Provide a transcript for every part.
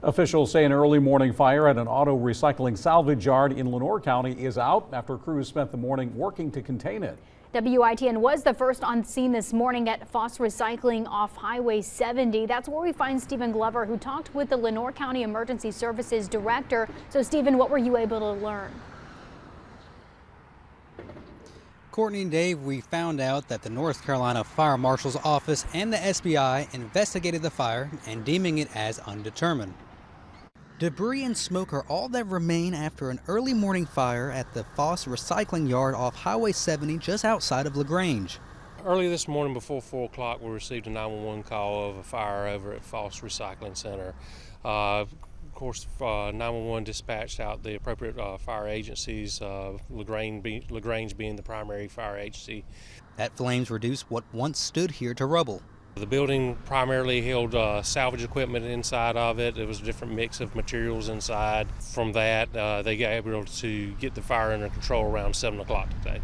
Officials say an early morning fire at an auto recycling salvage yard in Lenoir County is out after crews spent the morning working to contain it. WITN was the first on scene this morning at Foss Recycling off Highway 70. That's where we find Stephen Glover, who talked with the Lenoir County Emergency Services Director. So, Stephen, what were you able to learn? Courtney and Dave, we found out that the North Carolina Fire Marshal's Office and the SBI investigated the fire and deeming it as undetermined. Debris and smoke are all that remain after an early morning fire at the Foss Recycling Yard off Highway 70 just outside of LaGrange. Early this morning before 4 o'clock, we received a 911 call of a fire over at Foss Recycling Center. Of course, 911 dispatched out the appropriate fire agencies, LaGrange being the primary fire agency. That flames reduced what once stood here to rubble. The building primarily held salvage equipment inside of it. There was a different mix of materials inside. From that, they got able to get the fire under control around 7 o'clock today.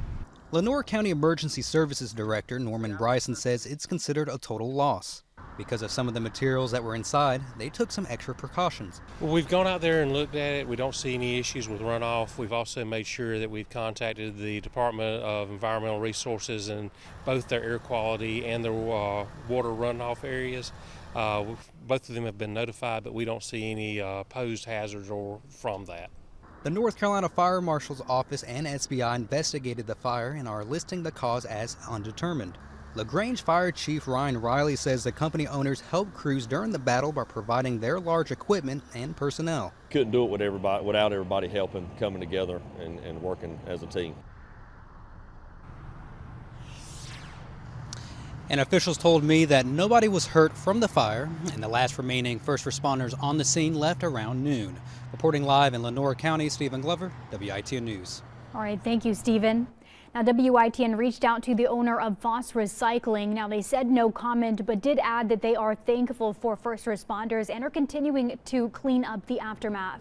Lenoir County Emergency Services Director Norman Bryson says it's considered a total loss. Because of some of the materials that were inside, they took some extra precautions. Well, we've gone out there and looked at it. We don't see any issues with runoff. We've also made sure that we've contacted the Department of Environmental Resources and both their air quality and their water runoff areas. Both of them have been notified, but we don't see any posed hazards from that. The North Carolina Fire Marshal's Office and SBI investigated the fire and are listing the cause as undetermined. LaGrange Fire Chief Ryan Riley says the company owners helped crews during the battle by providing their large equipment and personnel. Couldn't do it with everybody, without everybody helping, coming together and working as a team. And officials told me that nobody was hurt from the fire, and the last remaining first responders on the scene left around noon. Reporting live in Lenoir County, Stephen Glover, WITN News. All right, thank you, Stephen. Now, WITN reached out to the owner of Foss Recycling. Now, they said no comment, but did add that they are thankful for first responders and are continuing to clean up the aftermath.